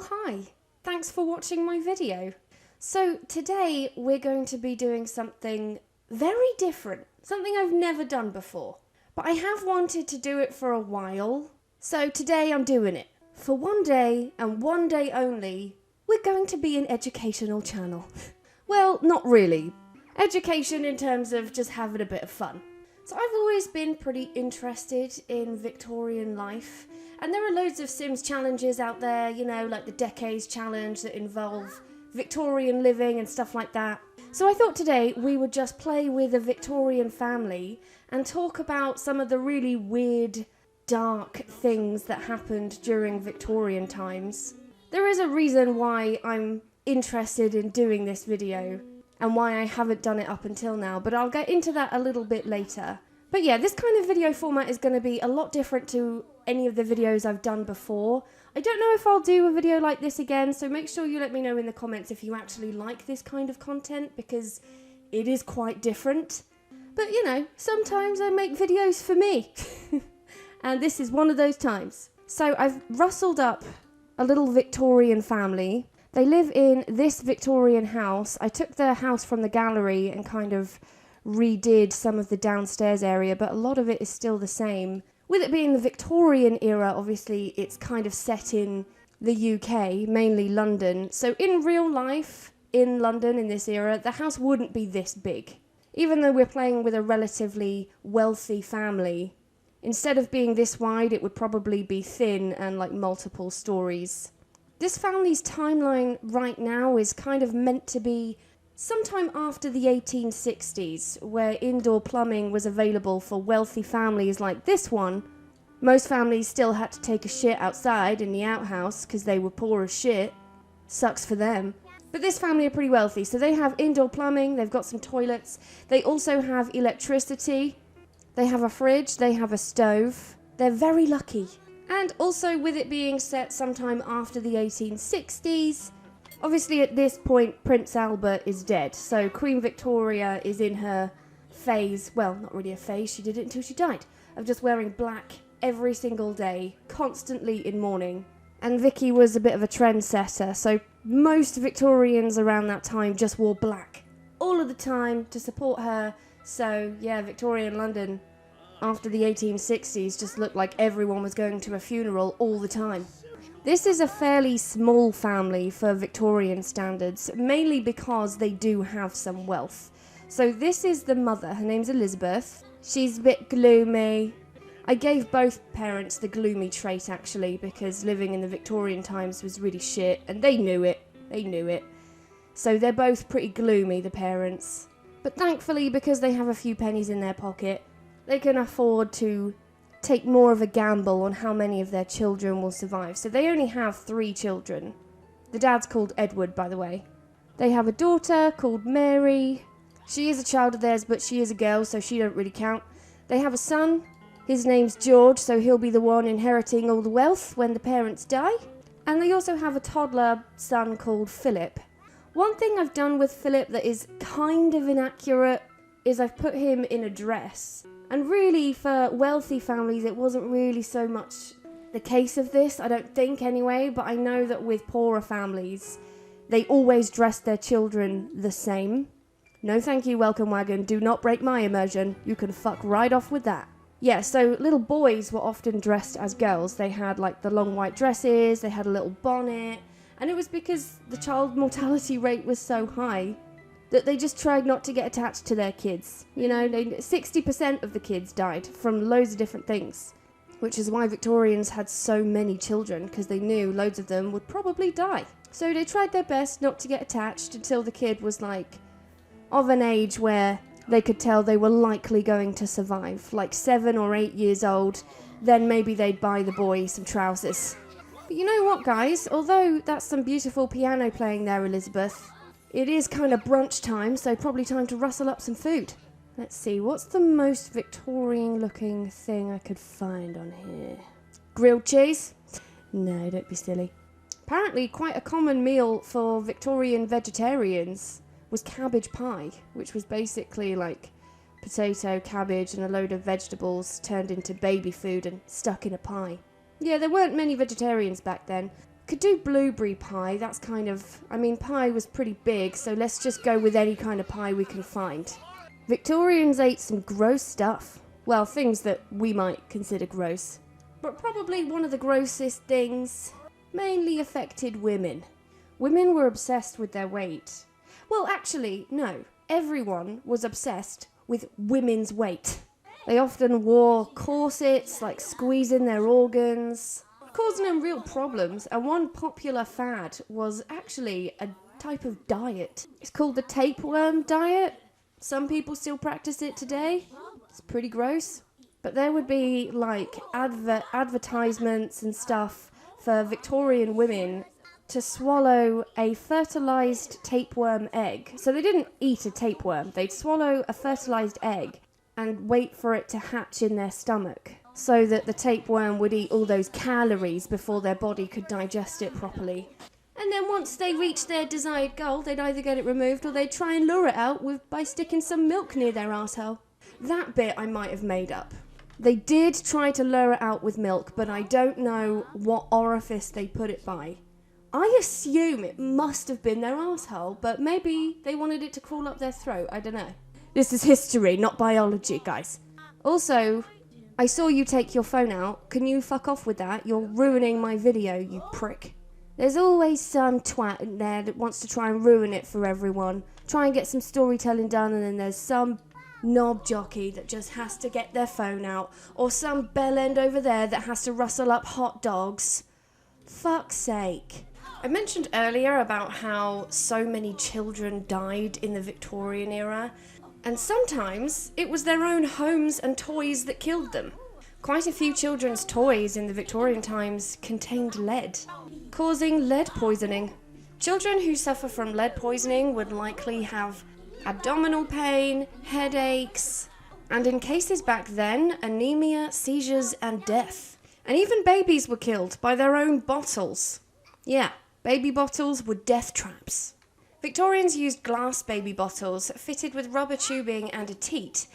Oh hi, thanks for watching my video. So today we're going to be doing something very different, something I've never done before. But I have wanted to do it for a while, so today I'm doing it. For one day and one day only, we're going to be an educational channel. Well, not really. Education in terms of just having a bit of fun. So I've always been pretty interested in Victorian life, and there are loads of Sims challenges out there, you know, like the Decades Challenge that involve Victorian living and stuff like that. So I thought today we would just play with a Victorian family and talk about some of the really weird, dark things that happened during Victorian times. There is a reason why I'm interested in doing this video and why I haven't done it up until now, but I'll get into that a little bit later. But yeah, this kind of video format is going to be a lot different to any of the videos I've done before. I don't know if I'll do a video like this again, so make sure you let me know in the comments if you actually like this kind of content, because it is quite different. But you know, sometimes I make videos for me. And this is one of those times. So I've rustled up a little Victorian family. They live in this Victorian house. I took their house from the gallery and kind of redid some of the downstairs area, but a lot of it is still the same. With it being the Victorian era, obviously it's kind of set in the UK, mainly London. So in real life, in London in this era, the house wouldn't be this big. Even though we're playing with a relatively wealthy family, instead of being this wide, it would probably be thin and like multiple stories. This family's timeline right now is kind of meant to be sometime after the 1860s, where indoor plumbing was available for wealthy families like this one. Most families still had to take a shit outside in the outhouse because they were poor as shit. Sucks for them. But this family are pretty wealthy, so they have indoor plumbing, they've got some toilets, they also have electricity, they have a fridge, they have a stove. They're very lucky. And also, with it being set sometime after the 1860s, obviously at this point Prince Albert is dead, so Queen Victoria is in her phase, well, not really a phase, she did it until she died, of just wearing black every single day, constantly in mourning. And Vicky was a bit of a trendsetter, so most Victorians around that time just wore black all of the time to support her. So yeah, Victorian London after the 1860s just looked like everyone was going to a funeral all the time. This is a fairly small family for Victorian standards, mainly because they do have some wealth. So this is the mother, her name's Elizabeth. She's a bit gloomy. I gave both parents the gloomy trait actually, because living in the Victorian times was really shit, and they knew it. So they're both pretty gloomy, the parents. But thankfully, because they have a few pennies in their pocket, they can afford to take more of a gamble on how many of their children will survive. So they only have 3 children. The dad's called Edward, by the way. They have a daughter called Mary. She is a child of theirs, but she is a girl, so she don't really count. They have a son. His name's George, so he'll be the one inheriting all the wealth when the parents die. And they also have a toddler son called Philip. One thing I've done with Philip that is kind of inaccurate is I've put him in a dress. And really, for wealthy families, it wasn't really so much the case of this, I don't think anyway, but I know that with poorer families, they always dress their children the same. No thank you, welcome wagon, do not break my immersion, you can fuck right off with that. Yeah, so little boys were often dressed as girls. They had like the long white dresses, they had a little bonnet, and it was because the child mortality rate was so high that they just tried not to get attached to their kids. You know, 60% of the kids died from loads of different things, which is why Victorians had so many children, because they knew loads of them would probably die. So they tried their best not to get attached until the kid was like of an age where they could tell they were likely going to survive, like 7 or 8 years old. Then maybe they'd buy the boy some trousers. But you know what, guys? Although that's some beautiful piano playing there, Elizabeth, it is kind of brunch time, so probably time to rustle up some food. Let's see, what's the most Victorian looking thing I could find on here? Grilled cheese? No, don't be silly. Apparently quite a common meal for Victorian vegetarians was cabbage pie, which was basically like potato, cabbage and a load of vegetables turned into baby food and stuck in a pie. Yeah, there weren't many vegetarians back then. Could do blueberry pie, that's kind of... I mean, pie was pretty big, so let's just go with any kind of pie we can find. Victorians ate some gross stuff. Well, things that we might consider gross. But probably one of the grossest things mainly affected women. Women were obsessed with their weight. Well, actually, no. Everyone was obsessed with women's weight. They often wore corsets, like squeezing their organs, causing them real problems. And one popular fad was actually a type of diet. It's called the tapeworm diet. Some people still practice it today. It's pretty gross. But there would be like advertisements and stuff for Victorian women to swallow a fertilized tapeworm egg. So they didn't eat a tapeworm. They'd swallow a fertilized egg and wait for it to hatch in their stomach so that the tapeworm would eat all those calories before their body could digest it properly. And then once they reached their desired goal, they'd either get it removed or they'd try and lure it out by sticking some milk near their arsehole. That bit I might have made up. They did try to lure it out with milk, but I don't know what orifice they put it by. I assume it must have been their arsehole, but maybe they wanted it to crawl up their throat, I don't know. This is history, not biology, guys. Also, I saw you take your phone out. Can you fuck off with that? You're ruining my video, you prick. There's always some twat in there that wants to try and ruin it for everyone. Try and get some storytelling done, and then there's some knob jockey that just has to get their phone out, or some bellend over there that has to rustle up hot dogs. Fuck's sake. I mentioned earlier about how so many children died in the Victorian era, and sometimes it was their own homes and toys that killed them. Quite a few children's toys in the Victorian times contained lead, causing lead poisoning. Children who suffer from lead poisoning would likely have abdominal pain, headaches, and in cases back then, anemia, seizures, and death. And even babies were killed by their own bottles. Yeah, baby bottles were death traps. Victorians used glass baby bottles fitted with rubber tubing and a teat.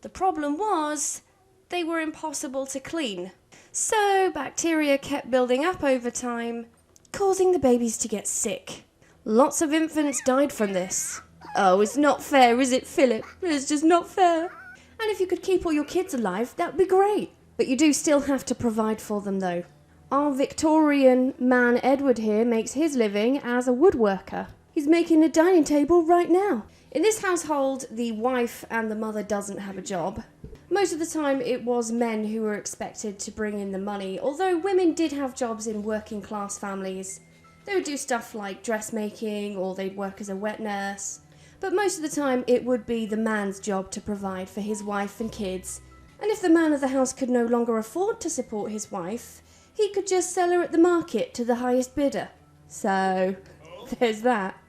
The problem was they were impossible to clean. So bacteria kept building up over time, causing the babies to get sick. Lots of infants died from this. Oh, it's not fair, is it, Philip? It's just not fair. And if you could keep all your kids alive, that'd be great. But you do still have to provide for them, though. Our Victorian man Edward here makes his living as a woodworker. He's making a dining table right now. In this household, the wife and the mother doesn't have a job. Most of the time, it was men who were expected to bring in the money, although women did have jobs in working class families. They would do stuff like dressmaking, or they'd work as a wet nurse. But most of the time, it would be the man's job to provide for his wife and kids. And if the man of the house could no longer afford to support his wife, he could just sell her at the market to the highest bidder. So, there's that.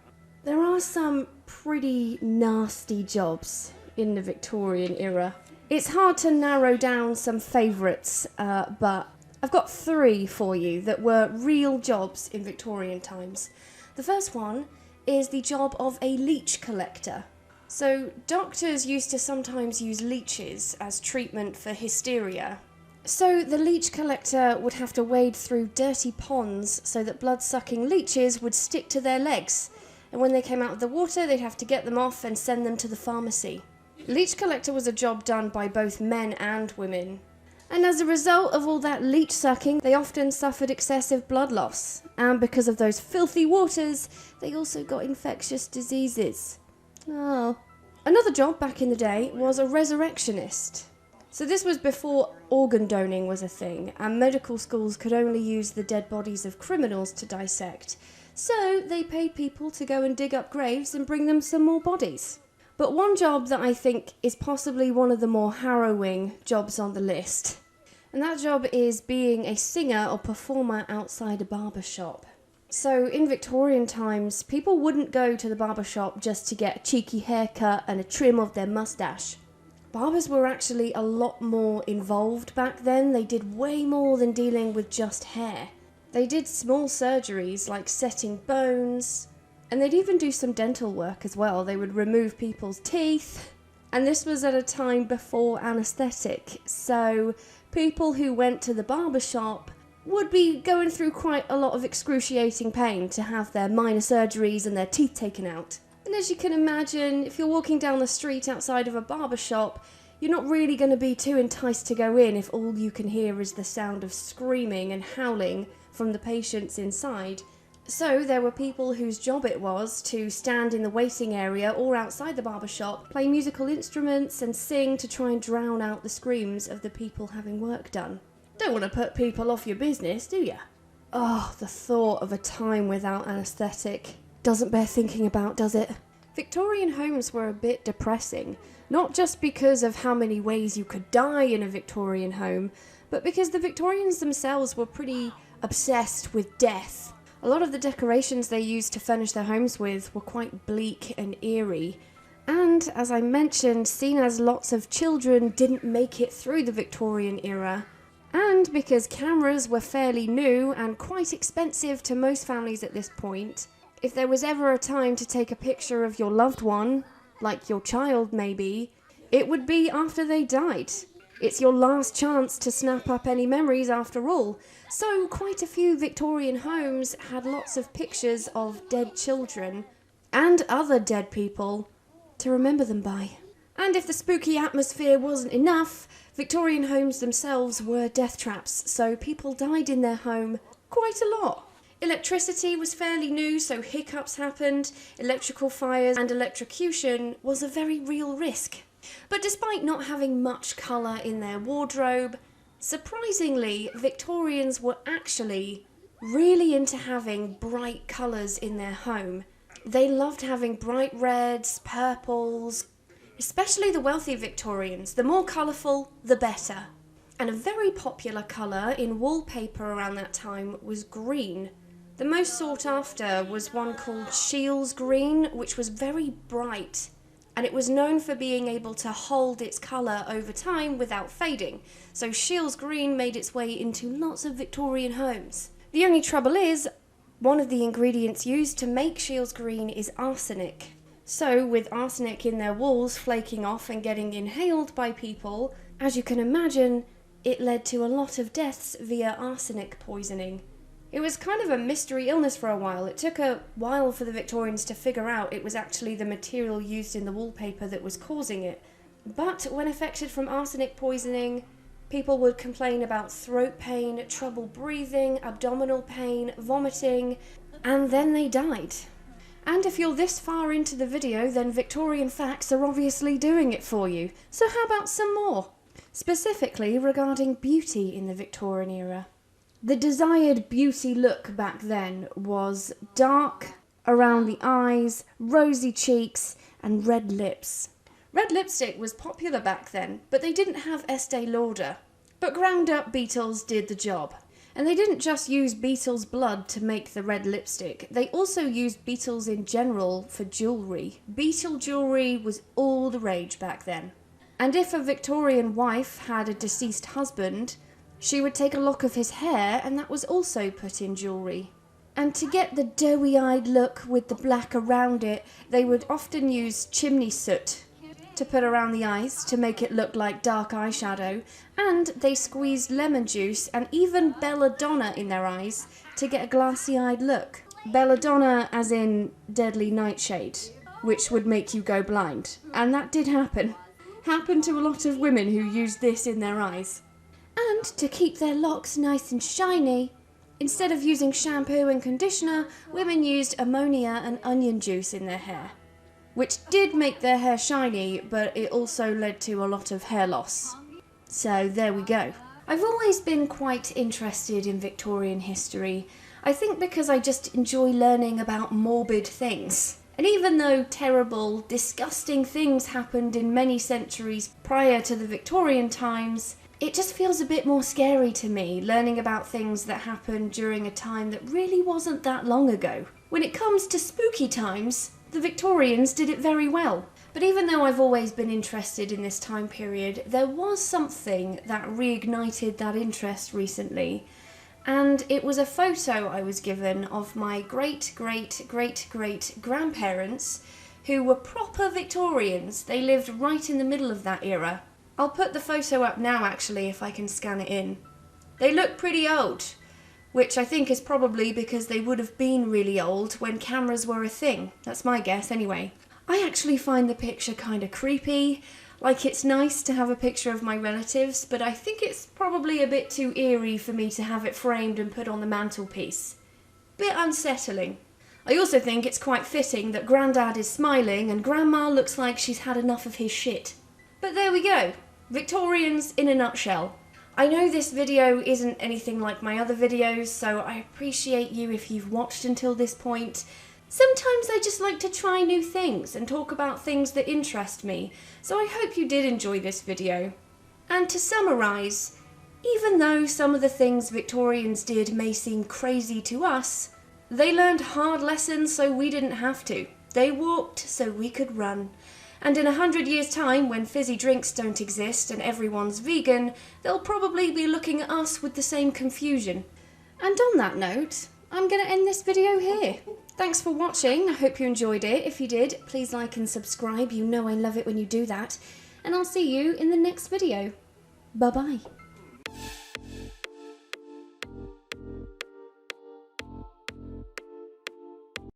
There are some pretty nasty jobs in the Victorian era. It's hard to narrow down some favourites, but I've got 3 for you that were real jobs in Victorian times. The first one is the job of a leech collector. So doctors used to sometimes use leeches as treatment for hysteria. So the leech collector would have to wade through dirty ponds so that blood-sucking leeches would stick to their legs. And when they came out of the water, they'd have to get them off and send them to the pharmacy. Leech collector was a job done by both men and women. And as a result of all that leech sucking, they often suffered excessive blood loss. And because of those filthy waters, they also got infectious diseases. Oh. Another job back in the day was a resurrectionist. So this was before organ donating was a thing, and medical schools could only use the dead bodies of criminals to dissect. So they paid people to go and dig up graves and bring them some more bodies. But one job that I think is possibly one of the more harrowing jobs on the list, and that job is being a singer or performer outside a barber shop. So in Victorian times, people wouldn't go to the barber shop just to get a cheeky haircut and a trim of their mustache. Barbers were actually a lot more involved back then. They did way more than dealing with just hair. They did small surgeries like setting bones, and they'd even do some dental work as well. They would remove people's teeth. And this was at a time before anaesthetic. So people who went to the barber shop would be going through quite a lot of excruciating pain to have their minor surgeries and their teeth taken out. And as you can imagine, if you're walking down the street outside of a barber shop, you're not really going to be too enticed to go in if all you can hear is the sound of screaming and howling from the patients inside. So there were people whose job it was to stand in the waiting area or outside the barber shop, play musical instruments and sing to try and drown out the screams of the people having work done. Don't want to put people off your business, do you? Oh, the thought of a time without anaesthetic doesn't bear thinking about, does it? Victorian homes were a bit depressing, not just because of how many ways you could die in a Victorian home, but because the Victorians themselves were pretty obsessed with death. A lot of the decorations they used to furnish their homes with were quite bleak and eerie. And, as I mentioned, seeing as lots of children didn't make it through the Victorian era, and because cameras were fairly new and quite expensive to most families at this point, if there was ever a time to take a picture of your loved one, like your child maybe, it would be after they died. It's your last chance to snap up any memories after all. So quite a few Victorian homes had lots of pictures of dead children and other dead people to remember them by. And if the spooky atmosphere wasn't enough, Victorian homes themselves were death traps, so people died in their home quite a lot. Electricity was fairly new, so hiccups happened, electrical fires and electrocution was a very real risk. But despite not having much colour in their wardrobe, surprisingly, Victorians were actually really into having bright colours in their home. They loved having bright reds, purples, especially the wealthy Victorians. The more colourful, the better. And a very popular colour in wallpaper around that time was green. The most sought after was one called Shields green, which was very bright, and it was known for being able to hold its colour over time without fading. So Shields green made its way into lots of Victorian homes. The only trouble is, one of the ingredients used to make Shields green is arsenic. So with arsenic in their walls flaking off and getting inhaled by people, as you can imagine, it led to a lot of deaths via arsenic poisoning. It was kind of a mystery illness for a while. It took a while for the Victorians to figure out it was actually the material used in the wallpaper that was causing it. But when affected from arsenic poisoning, people would complain about throat pain, trouble breathing, abdominal pain, vomiting, and then they died. And if you're this far into the video, then Victorian facts are obviously doing it for you. So how about some more? Specifically regarding beauty in the Victorian era. The desired beauty look back then was dark around the eyes, rosy cheeks, and red lips. Red lipstick was popular back then, but they didn't have Estee Lauder. But ground up beetles did the job. And they didn't just use beetles' blood to make the red lipstick, they also used beetles in general for jewellery. Beetle jewellery was all the rage back then. And if a Victorian wife had a deceased husband, she would take a lock of his hair and that was also put in jewellery. And to get the doughy-eyed look with the black around it, they would often use chimney soot to put around the eyes to make it look like dark eyeshadow, and they squeezed lemon juice and even belladonna in their eyes to get a glassy-eyed look. Belladonna as in deadly nightshade, which would make you go blind. And that did happen. Happened to a lot of women who used this in their eyes. And to keep their locks nice and shiny, instead of using shampoo and conditioner, women used ammonia and onion juice in their hair, which did make their hair shiny, but it also led to a lot of hair loss. So there we go. I've always been quite interested in Victorian history. I think because I just enjoy learning about morbid things. And even though terrible, disgusting things happened in many centuries prior to the Victorian times, it just feels a bit more scary to me, learning about things that happened during a time that really wasn't that long ago. When it comes to spooky times, the Victorians did it very well. But even though I've always been interested in this time period, there was something that reignited that interest recently. And it was a photo I was given of my great-great-great-great-grandparents who were proper Victorians. They lived right in the middle of that era. I'll put the photo up now actually if I can scan it in. They look pretty old. which I think is probably because they would have been really old when cameras were a thing. That's my guess anyway. I actually find the picture kind of creepy. Like, it's nice to have a picture of my relatives, but I think it's probably a bit too eerie for me to have it framed and put on the mantelpiece. Bit unsettling. I also think it's quite fitting that Grandad is smiling and Grandma looks like she's had enough of his shit. But there we go. Victorians in a nutshell. I know this video isn't anything like my other videos, so I appreciate you if you've watched until this point. Sometimes I just like to try new things and talk about things that interest me, so I hope you did enjoy this video. And to summarise, even though some of the things Victorians did may seem crazy to us, they learned hard lessons so we didn't have to. They walked so we could run. And in 100 years' time, when fizzy drinks don't exist and everyone's vegan, they'll probably be looking at us with the same confusion. And on that note, I'm going to end this video here. Thanks for watching. I hope you enjoyed it. If you did, please like and subscribe. You know I love it when you do that. And I'll see you in the next video. Bye-bye.